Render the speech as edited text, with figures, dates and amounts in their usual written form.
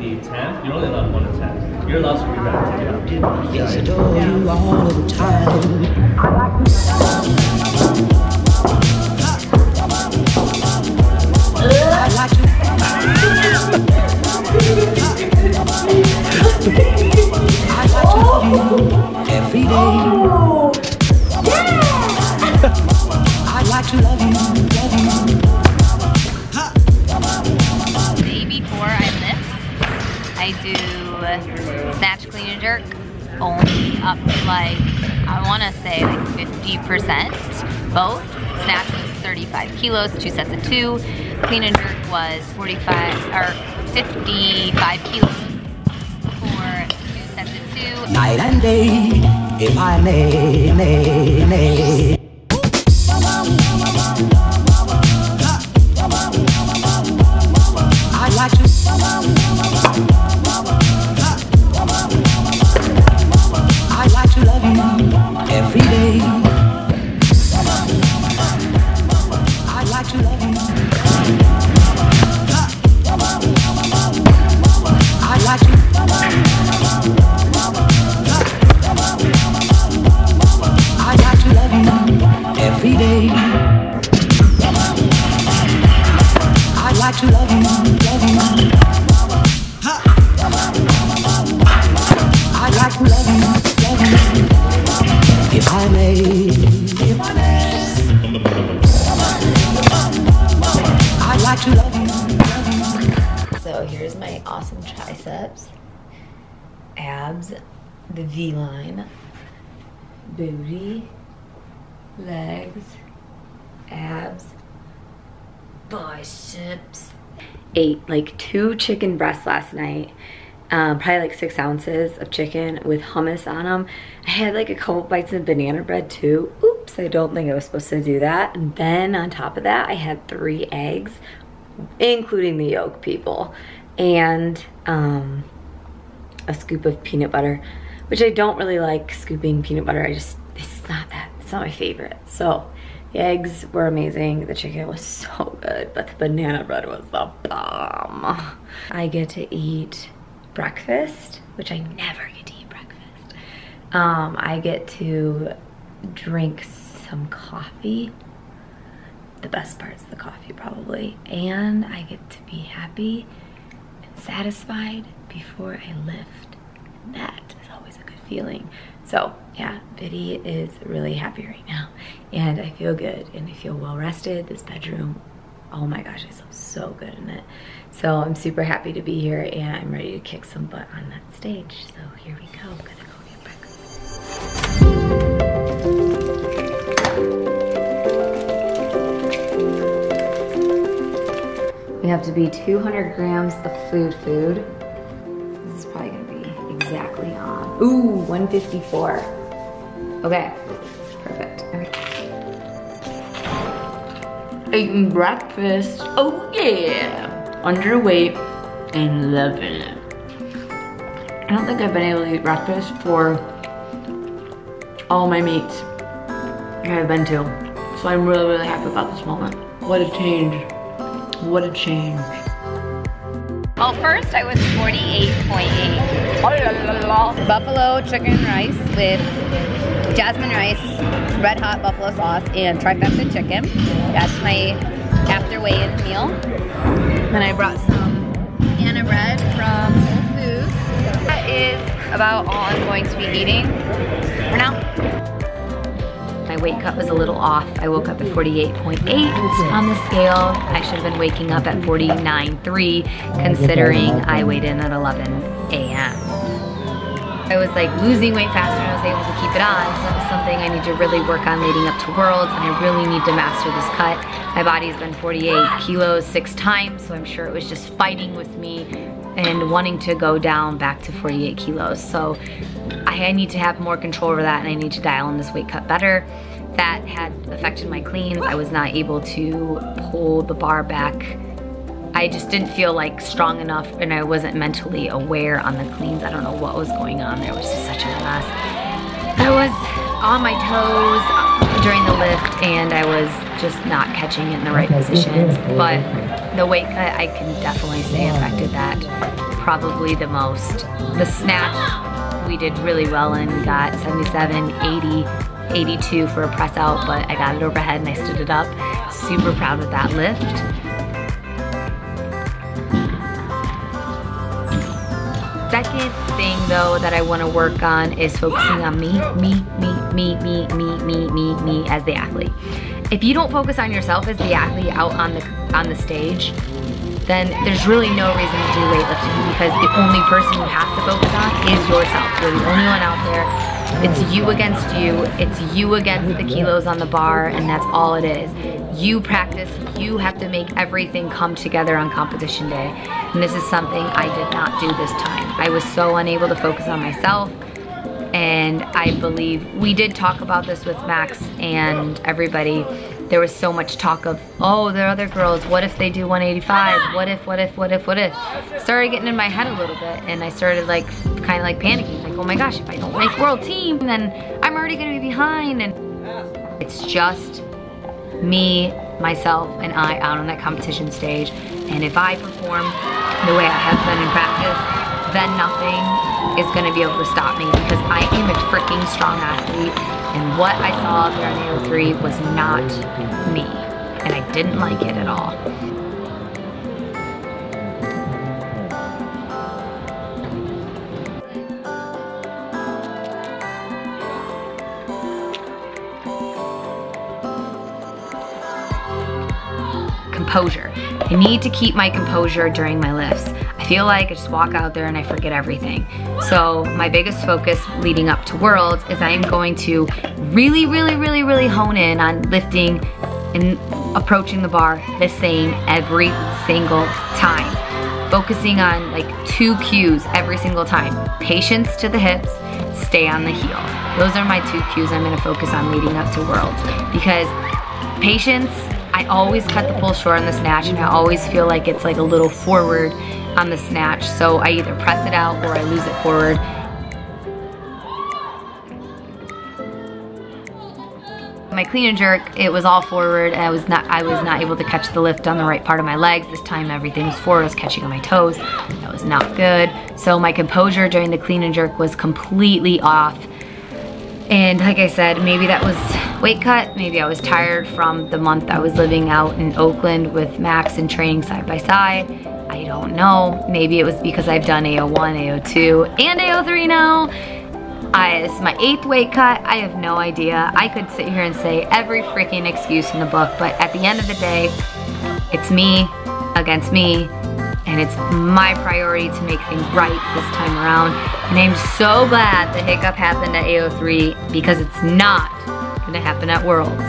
the attempt. You're only allowed one attempt. You're allowed to reroute to get out. Yes, adore you all the time. I like to. I like to love you every day. I like to love you, The day before I lift, I do snatch, clean, and jerk only up to like, I want to say like 50%. Both. Snatch was 35 kilos, 2 sets of 2. Clean and jerk was 45 or 55 kilos for 2 sets of 2. night and day, if I may. I like to. I like to love you every day. I like to love you. I like to. I like to love you every day. I like to love you, love you. I like to love you, if I may, if I may. I like to love you. So here's my awesome triceps, abs, the V-line, booty, legs, abs, biceps. Ate like 2 chicken breasts last night. Probably like 6 ounces of chicken with hummus on them. I had like a couple bites of banana bread too. Oops, I don't think I was supposed to do that. And then on top of that, I had 3 eggs, including the yolk, people. And a scoop of peanut butter, which I don't really like scooping peanut butter. it's not my favorite. So the eggs were amazing. The chicken was so good, but the banana bread was the bomb. I get to eat breakfast, which I never get to eat breakfast. I get to drink some coffee. The best part's the coffee probably. And I get to be happy and satisfied before I lift. And that is always a good feeling. So yeah, Biddy is really happy right now. And I feel good and I feel well rested. This bedroom, oh my gosh, I feel so good in it. So I'm super happy to be here and I'm ready to kick some butt on that stage. So here we go, I'm gonna go get breakfast. We have to be 200 grams of food. This is probably gonna be exactly on. Ooh, 154. Okay, perfect. Eating breakfast. Oh yeah. Underweight and loving it. I don't think I've been able to eat breakfast for all my meets I've been to. So I'm really, really happy about this moment. What a change. What a change. Well, first I was 48.8. Buffalo chicken rice with jasmine rice, red hot buffalo sauce, and trifecta chicken. That's my after weigh-in meal. Then I brought some Anna bread from Whole Foods. That is about all I'm going to be eating for now. My weight cut was a little off. I woke up at 48.8 on the scale. I should have been waking up at 49.3 considering I weighed in at 11 a.m. I was like losing weight faster and I was able to keep it on. So that was something I need to really work on leading up to Worlds, and I really need to master this cut. My body's been 48 kilos 6 times, so I'm sure it was just fighting with me and wanting to go down back to 48 kilos. So I need to have more control over that and I need to dial in this weight cut better. That had affected my cleans. I was not able to pull the bar back. I just didn't feel like strong enough and I wasn't mentally aware on the cleans. I don't know what was going on. There was just such a mess. I was on my toes during the lift and I was just not catching it in the right positions. But the weight cut, I can definitely say affected that. probably the most. The snatch we did really well in. We got 77, 80, 82 for a press out, but I got it overhead and I stood it up. Super proud of that lift. Second thing though that I want to work on is focusing on me as the athlete. If you don't focus on yourself as the athlete out on the stage, then there's really no reason to do weightlifting, because the only person you have to focus on is yourself. You're the only one out there. It's you against you. It's you against the kilos on the bar, and that's all it is. You practice, you have to make everything come together on competition day. And this is something I did not do this time. I was so unable to focus on myself. And I believe we did talk about this with Max and everybody. There was so much talk of, oh, there are other girls, what if they do 185? What if? Started getting in my head a little bit, and I started like kind of like panicking, like, oh my gosh, if I don't make world team, then I'm already gonna be behind. And it's just me, myself, and I out on that competition stage. And if I perform the way I have been in practice, then nothing is gonna be able to stop me, because I am a freaking strong athlete. And what I saw there on AO3 was not me, and I didn't like it at all. Composure. I need to keep my composure during my lifts. I feel like I just walk out there and I forget everything. So my biggest focus leading up to Worlds is I am going to really hone in on lifting and approaching the bar the same every single time. Focusing on like 2 cues every single time. Patience to the hips, stay on the heel. Those are my 2 cues I'm gonna focus on leading up to Worlds. Because patience, I always cut the pull short on the snatch, and I always feel like it's like a little forward on the snatch. So I either press it out or I lose it forward. My clean and jerk, it was all forward, and I was not able to catch the lift on the right part of my legs. This time everything was forward, I was catching on my toes. That was not good. So my composure during the clean and jerk was completely off. And like I said, maybe that was weight cut, maybe I was tired from the month I was living out in Oakland with Max and training side by side. I don't know. Maybe it was because I've done AO1, AO2, and AO3 now. This is my 8th weight cut. I have no idea. I could sit here and say every freaking excuse in the book, but at the end of the day, it's me against me, and it's my priority to make things right this time around. And I'm so glad the hiccup happened at AO3, because it's not gonna happen at Worlds.